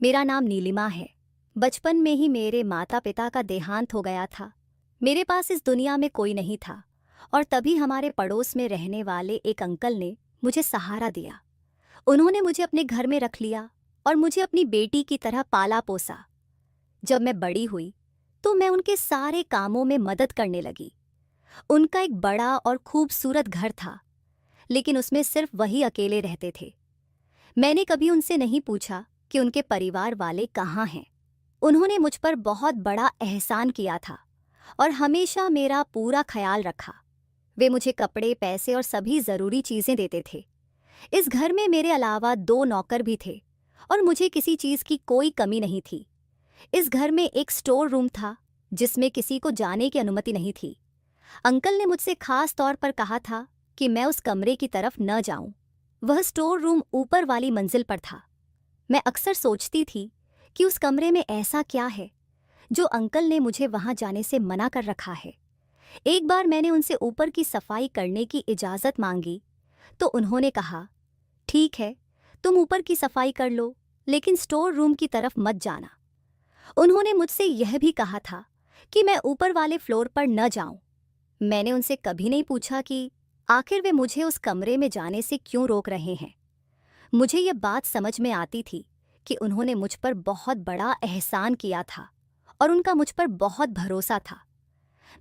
मेरा नाम नीलिमा है। बचपन में ही मेरे माता पिता का देहांत हो गया था। मेरे पास इस दुनिया में कोई नहीं था और तभी हमारे पड़ोस में रहने वाले एक अंकल ने मुझे सहारा दिया। उन्होंने मुझे अपने घर में रख लिया और मुझे अपनी बेटी की तरह पाला पोसा। जब मैं बड़ी हुई तो मैं उनके सारे कामों में मदद करने लगी। उनका एक बड़ा और खूबसूरत घर था, लेकिन उसमें सिर्फ वही अकेले रहते थे। मैंने कभी उनसे नहीं पूछा कि उनके परिवार वाले कहाँ हैं। उन्होंने मुझ पर बहुत बड़ा एहसान किया था और हमेशा मेरा पूरा ख्याल रखा। वे मुझे कपड़े, पैसे और सभी ज़रूरी चीज़ें देते थे। इस घर में मेरे अलावा 2 नौकर भी थे और मुझे किसी चीज़ की कोई कमी नहीं थी। इस घर में एक स्टोर रूम था जिसमें किसी को जाने की अनुमति नहीं थी। अंकल ने मुझसे खास तौर पर कहा था कि मैं उस कमरे की तरफ न जाऊं। वह स्टोर रूम ऊपर वाली मंजिल पर था। मैं अक्सर सोचती थी कि उस कमरे में ऐसा क्या है जो अंकल ने मुझे वहां जाने से मना कर रखा है। एक बार मैंने उनसे ऊपर की सफाई करने की इजाज़त मांगी तो उन्होंने कहा, ठीक है, तुम ऊपर की सफाई कर लो, लेकिन स्टोर रूम की तरफ मत जाना। उन्होंने मुझसे यह भी कहा था कि मैं ऊपर वाले फ्लोर पर न जाऊं। मैंने उनसे कभी नहीं पूछा कि आखिर वे मुझे उस कमरे में जाने से क्यों रोक रहे हैं। मुझे ये बात समझ में आती थी कि उन्होंने मुझ पर बहुत बड़ा एहसान किया था और उनका मुझ पर बहुत भरोसा था।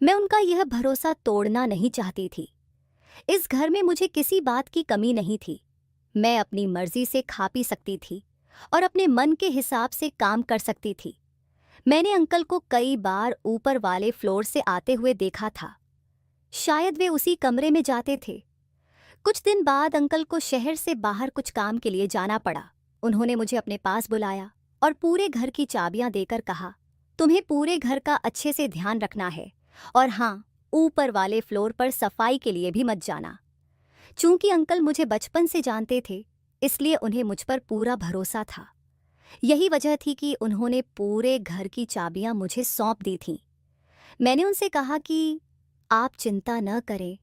मैं उनका यह भरोसा तोड़ना नहीं चाहती थी। इस घर में मुझे किसी बात की कमी नहीं थी। मैं अपनी मर्जी से खा पी सकती थी और अपने मन के हिसाब से काम कर सकती थी। मैंने अंकल को कई बार ऊपर वाले फ्लोर से आते हुए देखा था। शायद वे उसी कमरे में जाते थे। कुछ दिन बाद अंकल को शहर से बाहर कुछ काम के लिए जाना पड़ा। उन्होंने मुझे अपने पास बुलाया और पूरे घर की चाबियां देकर कहा, तुम्हें पूरे घर का अच्छे से ध्यान रखना है और हाँ, ऊपर वाले फ्लोर पर सफाई के लिए भी मत जाना। चूंकि अंकल मुझे बचपन से जानते थे, इसलिए उन्हें मुझ पर पूरा भरोसा था। यही वजह थी कि उन्होंने पूरे घर की चाबियां मुझे सौंप दी थीं। मैंने उनसे कहा कि आप चिंता न करें,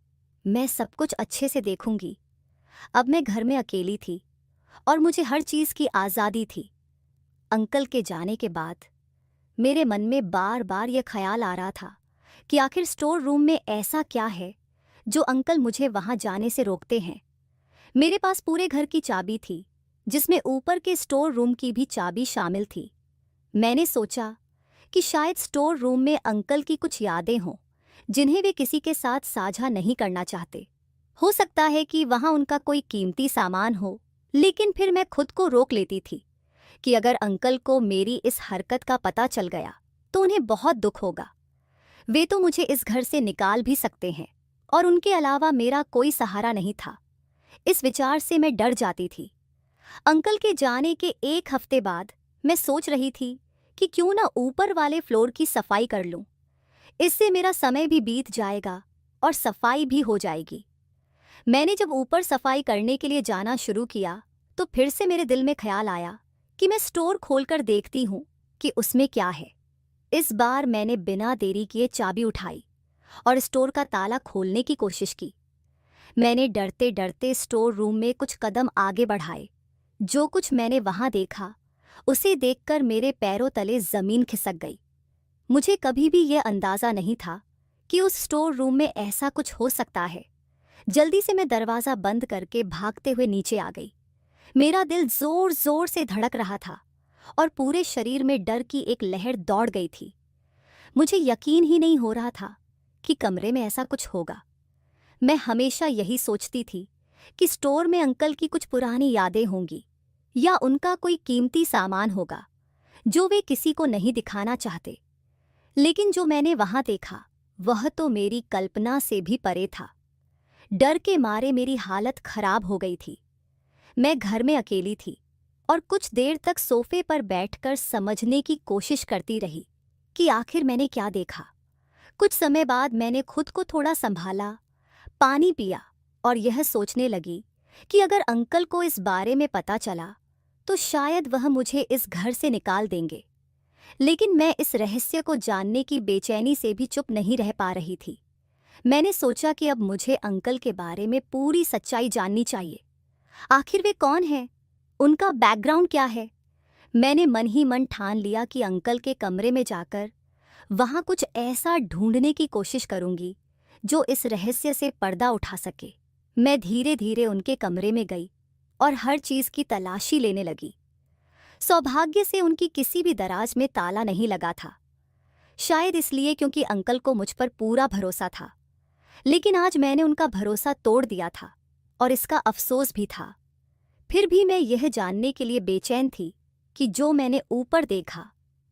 मैं सब कुछ अच्छे से देखूंगी। अब मैं घर में अकेली थी और मुझे हर चीज़ की आज़ादी थी। अंकल के जाने के बाद मेरे मन में बार बार यह ख्याल आ रहा था कि आखिर स्टोर रूम में ऐसा क्या है जो अंकल मुझे वहां जाने से रोकते हैं। मेरे पास पूरे घर की चाबी थी, जिसमें ऊपर के स्टोर रूम की भी चाबी शामिल थी। मैंने सोचा कि शायद स्टोर रूम में अंकल की कुछ यादें हों जिन्हें वे किसी के साथ साझा नहीं करना चाहते। हो सकता है कि वहां उनका कोई कीमती सामान हो, लेकिन फिर मैं खुद को रोक लेती थी कि अगर अंकल को मेरी इस हरकत का पता चल गया तो उन्हें बहुत दुख होगा। वे तो मुझे इस घर से निकाल भी सकते हैं और उनके अलावा मेरा कोई सहारा नहीं था। इस विचार से मैं डर जाती थी। अंकल के जाने के 1 हफ्ते बाद मैं सोच रही थी कि क्यों ना ऊपर वाले फ्लोर की सफाई कर लूं। इससे मेरा समय भी बीत जाएगा और सफाई भी हो जाएगी। मैंने जब ऊपर सफाई करने के लिए जाना शुरू किया तो फिर से मेरे दिल में ख्याल आया कि मैं स्टोर खोलकर देखती हूँ कि उसमें क्या है। इस बार मैंने बिना देरी किए चाबी उठाई और स्टोर का ताला खोलने की कोशिश की। मैंने डरते डरते स्टोर रूम में कुछ कदम आगे बढ़ाए। जो कुछ मैंने वहां देखा, उसे देखकर मेरे पैरों तले जमीन खिसक गई। मुझे कभी भी यह अंदाजा नहीं था कि उस स्टोर रूम में ऐसा कुछ हो सकता है। जल्दी से मैं दरवाज़ा बंद करके भागते हुए नीचे आ गई। मेरा दिल जोर जोर से धड़क रहा था और पूरे शरीर में डर की एक लहर दौड़ गई थी। मुझे यकीन ही नहीं हो रहा था कि कमरे में ऐसा कुछ होगा। मैं हमेशा यही सोचती थी कि स्टोर में अंकल की कुछ पुरानी यादें होंगी या उनका कोई कीमती सामान होगा जो वे किसी को नहीं दिखाना चाहते। लेकिन जो मैंने वहां देखा वह तो मेरी कल्पना से भी परे था। डर के मारे मेरी हालत खराब हो गई थी। मैं घर में अकेली थी और कुछ देर तक सोफे पर बैठकर समझने की कोशिश करती रही कि आखिर मैंने क्या देखा। कुछ समय बाद मैंने खुद को थोड़ा संभाला, पानी पिया और यह सोचने लगी कि अगर अंकल को इस बारे में पता चला तो शायद वह मुझे इस घर से निकाल देंगे। लेकिन मैं इस रहस्य को जानने की बेचैनी से भी चुप नहीं रह पा रही थी। मैंने सोचा कि अब मुझे अंकल के बारे में पूरी सच्चाई जाननी चाहिए। आखिर वे कौन हैं? उनका बैकग्राउंड क्या है? मैंने मन ही मन ठान लिया कि अंकल के कमरे में जाकर वहां कुछ ऐसा ढूंढने की कोशिश करूंगी जो इस रहस्य से पर्दा उठा सके। मैं धीरे धीरे उनके कमरे में गई और हर चीज की तलाशी लेने लगी। सौभाग्य से उनकी किसी भी दराज में ताला नहीं लगा था, शायद इसलिए क्योंकि अंकल को मुझ पर पूरा भरोसा था। लेकिन आज मैंने उनका भरोसा तोड़ दिया था और इसका अफसोस भी था। फिर भी मैं यह जानने के लिए बेचैन थी कि जो मैंने ऊपर देखा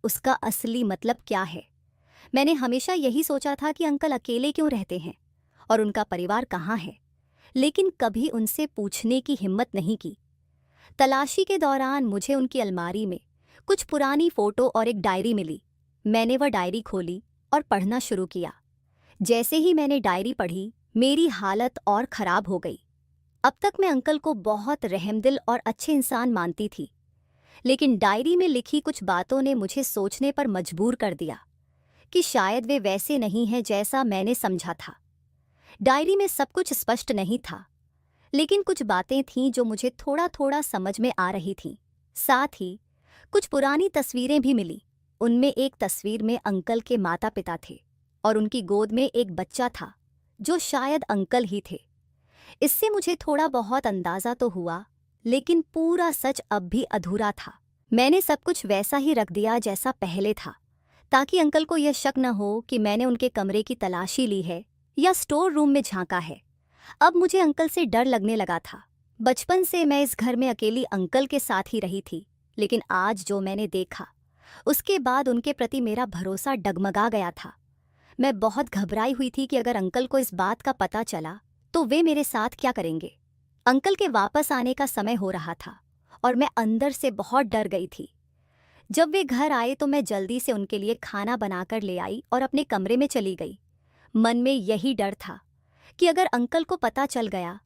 उसका असली मतलब क्या है। मैंने हमेशा यही सोचा था कि अंकल अकेले क्यों रहते हैं और उनका परिवार कहाँ है, लेकिन कभी उनसे पूछने की हिम्मत नहीं की। तलाशी के दौरान मुझे उनकी अलमारी में कुछ पुरानी फोटो और एक डायरी मिली। मैंने वह डायरी खोली और पढ़ना शुरू किया। जैसे ही मैंने डायरी पढ़ी, मेरी हालत और खराब हो गई। अब तक मैं अंकल को बहुत रहमदिल और अच्छे इंसान मानती थी, लेकिन डायरी में लिखी कुछ बातों ने मुझे सोचने पर मजबूर कर दिया कि शायद वे वैसे नहीं हैं जैसा मैंने समझा था। डायरी में सब कुछ स्पष्ट नहीं था, लेकिन कुछ बातें थीं जो मुझे थोड़ा थोड़ा समझ में आ रही थीं। साथ ही कुछ पुरानी तस्वीरें भी मिली। उनमें एक तस्वीर में अंकल के माता पिता थे और उनकी गोद में एक बच्चा था जो शायद अंकल ही थे। इससे मुझे थोड़ा बहुत अंदाजा तो हुआ, लेकिन पूरा सच अब भी अधूरा था। मैंने सब कुछ वैसा ही रख दिया जैसा पहले था, ताकि अंकल को यह शक न हो कि मैंने उनके कमरे की तलाशी ली है या स्टोर रूम में झांका है। अब मुझे अंकल से डर लगने लगा था। बचपन से मैं इस घर में अकेली अंकल के साथ ही रही थी, लेकिन आज जो मैंने देखा उसके बाद उनके प्रति मेरा भरोसा डगमगा गया था। मैं बहुत घबराई हुई थी कि अगर अंकल को इस बात का पता चला तो वे मेरे साथ क्या करेंगे। अंकल के वापस आने का समय हो रहा था और मैं अंदर से बहुत डर गई थी। जब वे घर आए तो मैं जल्दी से उनके लिए खाना बनाकर ले आई और अपने कमरे में चली गई। मन में यही डर था कि अगर अंकल को पता चल गया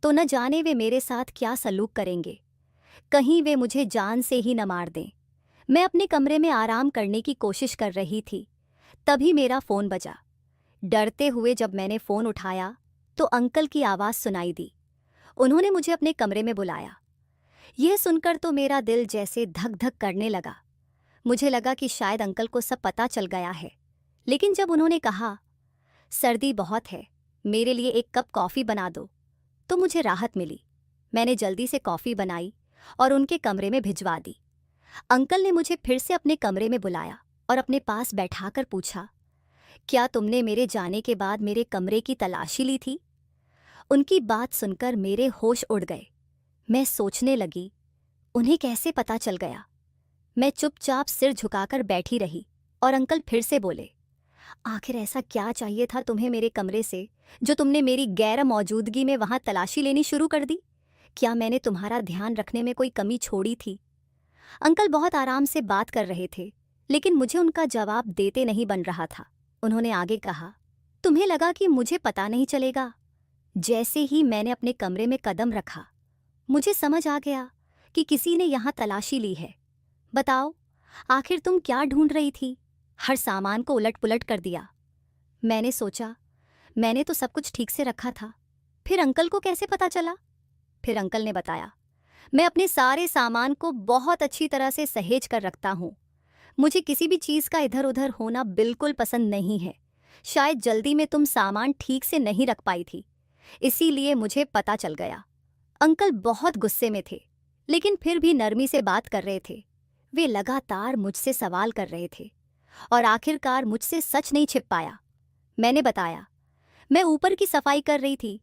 तो न जाने वे मेरे साथ क्या सलूक करेंगे। कहीं वे मुझे जान से ही न मार दें। मैं अपने कमरे में आराम करने की कोशिश कर रही थी, तभी मेरा फ़ोन बजा। डरते हुए जब मैंने फ़ोन उठाया तो अंकल की आवाज़ सुनाई दी। उन्होंने मुझे अपने कमरे में बुलाया। यह सुनकर तो मेरा दिल जैसे धक धक करने लगा। मुझे लगा कि शायद अंकल को सब पता चल गया है। लेकिन जब उन्होंने कहा, सर्दी बहुत है, मेरे लिए एक कप कॉफ़ी बना दो, तो मुझे राहत मिली। मैंने जल्दी से कॉफ़ी बनाई और उनके कमरे में भिजवा दी। अंकल ने मुझे फिर से अपने कमरे में बुलाया और अपने पास बैठाकर पूछा, क्या तुमने मेरे जाने के बाद मेरे कमरे की तलाशी ली थी? उनकी बात सुनकर मेरे होश उड़ गए। मैं सोचने लगी, उन्हें कैसे पता चल गया? मैं चुपचाप सिर झुकाकर बैठी रही और अंकल फिर से बोले, आखिर ऐसा क्या चाहिए था तुम्हें मेरे कमरे से जो तुमने मेरी गैर मौजूदगी में वहां तलाशी लेनी शुरू कर दी? क्या मैंने तुम्हारा ध्यान रखने में कोई कमी छोड़ी थी? अंकल बहुत आराम से बात कर रहे थे, लेकिन मुझे उनका जवाब देते नहीं बन रहा था। उन्होंने आगे कहा, तुम्हें लगा कि मुझे पता नहीं चलेगा? जैसे ही मैंने अपने कमरे में कदम रखा, मुझे समझ आ गया कि किसी ने यहाँ तलाशी ली है। बताओ, आखिर तुम क्या ढूंढ रही थी? हर सामान को उलट पुलट कर दिया। मैंने सोचा, मैंने तो सब कुछ ठीक से रखा था, फिर अंकल को कैसे पता चला? फिर अंकल ने बताया, मैं अपने सारे सामान को बहुत अच्छी तरह से सहेज कर रखता हूँ। मुझे किसी भी चीज़ का इधर उधर होना बिल्कुल पसंद नहीं है। शायद जल्दी में तुम सामान ठीक से नहीं रख पाई थी, इसीलिए मुझे पता चल गया। अंकल बहुत गुस्से में थे, लेकिन फिर भी नरमी से बात कर रहे थे। वे लगातार मुझसे सवाल कर रहे थे और आखिरकार मुझसे सच नहीं छिप पाया। मैंने बताया, मैं ऊपर की सफाई कर रही थी,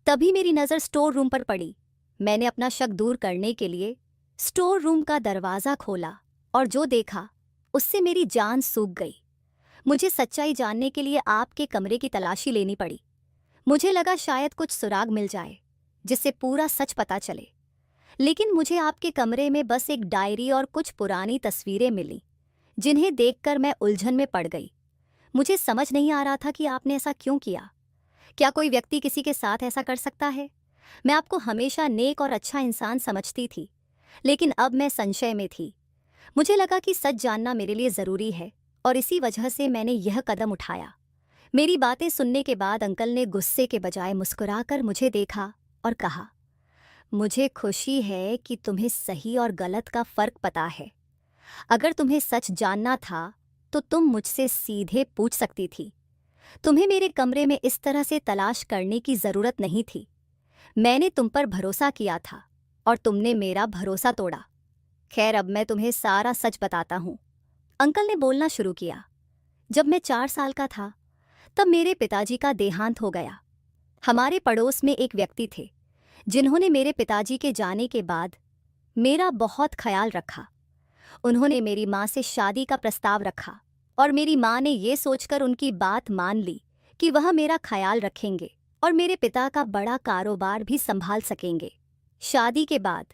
तभी मेरी नज़र स्टोर रूम पर पड़ी। मैंने अपना शक दूर करने के लिए स्टोर रूम का दरवाज़ा खोला और जो देखा उससे मेरी जान सूख गई। मुझे सच्चाई जानने के लिए आपके कमरे की तलाशी लेनी पड़ी। मुझे लगा शायद कुछ सुराग मिल जाए जिससे पूरा सच पता चले, लेकिन मुझे आपके कमरे में बस एक डायरी और कुछ पुरानी तस्वीरें मिली, जिन्हें देखकर मैं उलझन में पड़ गई। मुझे समझ नहीं आ रहा था कि आपने ऐसा क्यों किया। क्या कोई व्यक्ति किसी के साथ ऐसा कर सकता है? मैं आपको हमेशा नेक और अच्छा इंसान समझती थी, लेकिन अब मैं संशय में थी। मुझे लगा कि सच जानना मेरे लिए ज़रूरी है और इसी वजह से मैंने यह कदम उठाया। मेरी बातें सुनने के बाद अंकल ने गुस्से के बजाय मुस्कुराकर मुझे देखा और कहा, मुझे खुशी है कि तुम्हें सही और गलत का फ़र्क पता है। अगर तुम्हें सच जानना था तो तुम मुझसे सीधे पूछ सकती थी। तुम्हें मेरे कमरे में इस तरह से तलाश करने की जरूरत नहीं थी। मैंने तुम पर भरोसा किया था और तुमने मेरा भरोसा तोड़ा। खैर, अब मैं तुम्हें सारा सच बताता हूँ। अंकल ने बोलना शुरू किया। जब मैं 4 साल का था तब मेरे पिताजी का देहांत हो गया। हमारे पड़ोस में एक व्यक्ति थे जिन्होंने मेरे पिताजी के जाने के बाद मेरा बहुत ख्याल रखा। उन्होंने मेरी माँ से शादी का प्रस्ताव रखा और मेरी माँ ने ये सोचकर उनकी बात मान ली कि वह मेरा ख्याल रखेंगे और मेरे पिता का बड़ा कारोबार भी संभाल सकेंगे। शादी के बाद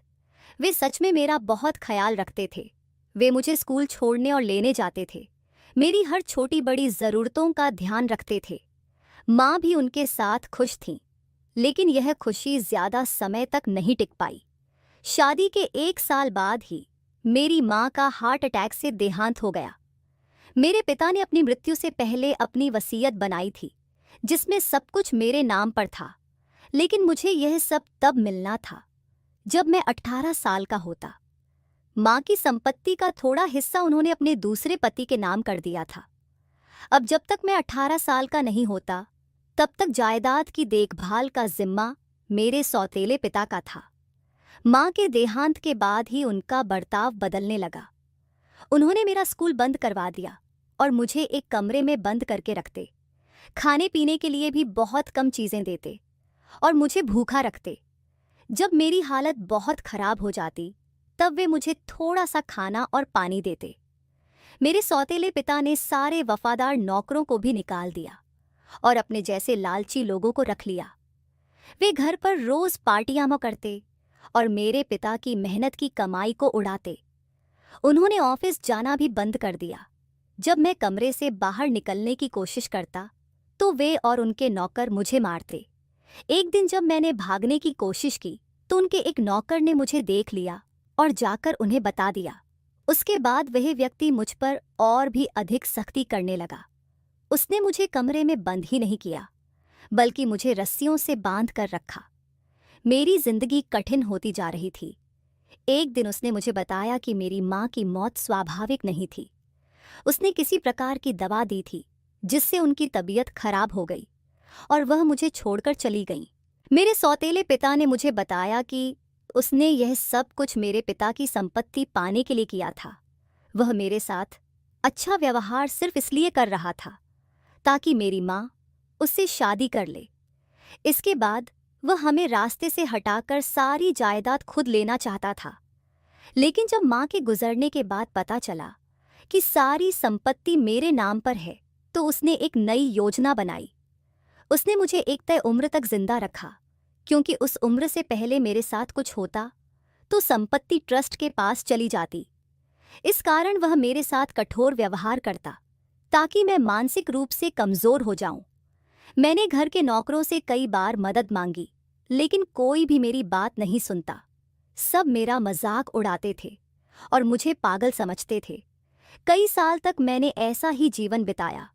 वे सच में मेरा बहुत ख्याल रखते थे। वे मुझे स्कूल छोड़ने और लेने जाते थे, मेरी हर छोटी बड़ी ज़रूरतों का ध्यान रखते थे। माँ भी उनके साथ खुश थीं, लेकिन यह खुशी ज़्यादा समय तक नहीं टिक पाई। शादी के 1 साल बाद ही मेरी माँ का हार्ट अटैक से देहांत हो गया। मेरे पिता ने अपनी मृत्यु से पहले अपनी वसीयत बनाई थी जिसमें सब कुछ मेरे नाम पर था, लेकिन मुझे यह सब तब मिलना था जब मैं 18 साल का होता। माँ की संपत्ति का थोड़ा हिस्सा उन्होंने अपने दूसरे पति के नाम कर दिया था। अब जब तक मैं 18 साल का नहीं होता तब तक जायदाद की देखभाल का जिम्मा मेरे सौतेले पिता का था। माँ के देहांत के बाद ही उनका बर्ताव बदलने लगा। उन्होंने मेरा स्कूल बंद करवा दिया और मुझे एक कमरे में बंद करके रखते। खाने पीने के लिए भी बहुत कम चीज़ें देते और मुझे भूखा रखते। जब मेरी हालत बहुत खराब हो जाती तब वे मुझे थोड़ा सा खाना और पानी देते। मेरे सौतेले पिता ने सारे वफादार नौकरों को भी निकाल दिया और अपने जैसे लालची लोगों को रख लिया। वे घर पर रोज पार्टियां करते और मेरे पिता की मेहनत की कमाई को उड़ाते। उन्होंने ऑफिस जाना भी बंद कर दिया। जब मैं कमरे से बाहर निकलने की कोशिश करता तो वे और उनके नौकर मुझे मारते। एक दिन जब मैंने भागने की कोशिश की तो उनके एक नौकर ने मुझे देख लिया और जाकर उन्हें बता दिया। उसके बाद वह व्यक्ति मुझ पर और भी अधिक सख्ती करने लगा। उसने मुझे कमरे में बंद ही नहीं किया, बल्कि मुझे रस्सियों से बांध कर रखा। मेरी जिंदगी कठिन होती जा रही थी। एक दिन उसने मुझे बताया कि मेरी माँ की मौत स्वाभाविक नहीं थी। उसने किसी प्रकार की दवा दी थी जिससे उनकी तबीयत खराब हो गई और वह मुझे छोड़कर चली गई। मेरे सौतेले पिता ने मुझे बताया कि उसने यह सब कुछ मेरे पिता की संपत्ति पाने के लिए किया था। वह मेरे साथ अच्छा व्यवहार सिर्फ इसलिए कर रहा था ताकि मेरी माँ उससे शादी कर ले। इसके बाद वह हमें रास्ते से हटाकर सारी जायदाद खुद लेना चाहता था। लेकिन जब माँ के गुजरने के बाद पता चला कि सारी संपत्ति मेरे नाम पर है तो उसने एक नई योजना बनाई। उसने मुझे एक तय उम्र तक जिंदा रखा, क्योंकि उस उम्र से पहले मेरे साथ कुछ होता तो संपत्ति ट्रस्ट के पास चली जाती। इस कारण वह मेरे साथ कठोर व्यवहार करता ताकि मैं मानसिक रूप से कमजोर हो जाऊं। मैंने घर के नौकरों से कई बार मदद मांगी, लेकिन कोई भी मेरी बात नहीं सुनता। सब मेरा मजाक उड़ाते थे और मुझे पागल समझते थे। कई साल तक मैंने ऐसा ही जीवन बिताया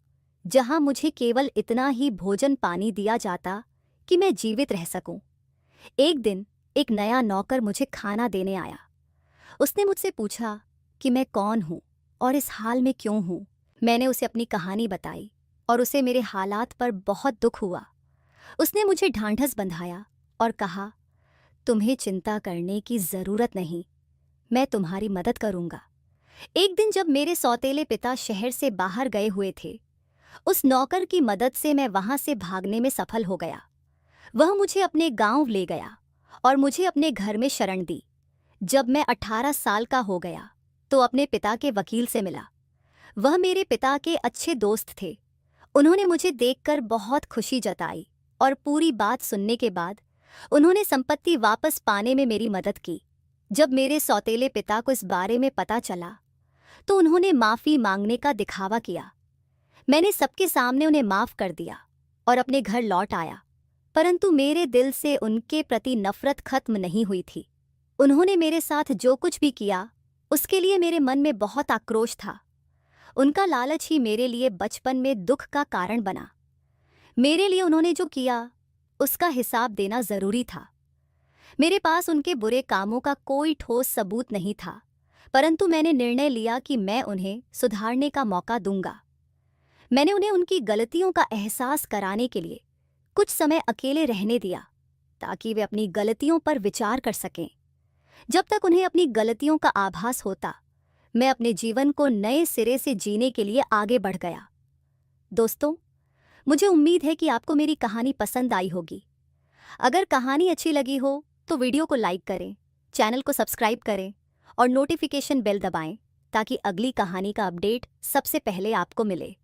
जहां मुझे केवल इतना ही भोजन पानी दिया जाता कि मैं जीवित रह सकूं। एक दिन एक नया नौकर मुझे खाना देने आया। उसने मुझसे पूछा कि मैं कौन हूं और इस हाल में क्यों हूं। मैंने उसे अपनी कहानी बताई और उसे मेरे हालात पर बहुत दुख हुआ। उसने मुझे ढांढस बंधाया और कहा, तुम्हें चिंता करने की जरूरत नहीं, मैं तुम्हारी मदद करूंगा। एक दिन जब मेरे सौतेले पिता शहर से बाहर गए हुए थे, उस नौकर की मदद से मैं वहां से भागने में सफल हो गया। वह मुझे अपने गांव ले गया और मुझे अपने घर में शरण दी। जब मैं 18 साल का हो गया तो अपने पिता के वकील से मिला। वह मेरे पिता के अच्छे दोस्त थे। उन्होंने मुझे देखकर बहुत खुशी जताई और पूरी बात सुनने के बाद उन्होंने संपत्ति वापस पाने में मेरी मदद की। जब मेरे सौतेले पिता को इस बारे में पता चला तो उन्होंने माफ़ी मांगने का दिखावा किया। मैंने सबके सामने उन्हें माफ़ कर दिया और अपने घर लौट आया, परंतु मेरे दिल से उनके प्रति नफरत खत्म नहीं हुई थी। उन्होंने मेरे साथ जो कुछ भी किया उसके लिए मेरे मन में बहुत आक्रोश था। उनका लालच ही मेरे लिए बचपन में दुख का कारण बना। मेरे लिए उन्होंने जो किया उसका हिसाब देना ज़रूरी था। मेरे पास उनके बुरे कामों का कोई ठोस सबूत नहीं था, परंतु मैंने निर्णय लिया कि मैं उन्हें सुधारने का मौका दूंगा। मैंने उन्हें उनकी गलतियों का एहसास कराने के लिए कुछ समय अकेले रहने दिया ताकि वे अपनी गलतियों पर विचार कर सकें। जब तक उन्हें अपनी गलतियों का आभास होता, मैं अपने जीवन को नए सिरे से जीने के लिए आगे बढ़ गया। दोस्तों, मुझे उम्मीद है कि आपको मेरी कहानी पसंद आई होगी। अगर कहानी अच्छी लगी हो तो वीडियो को लाइक करें, चैनल को सब्सक्राइब करें और नोटिफिकेशन बेल दबाएं ताकि अगली कहानी का अपडेट सबसे पहले आपको मिले।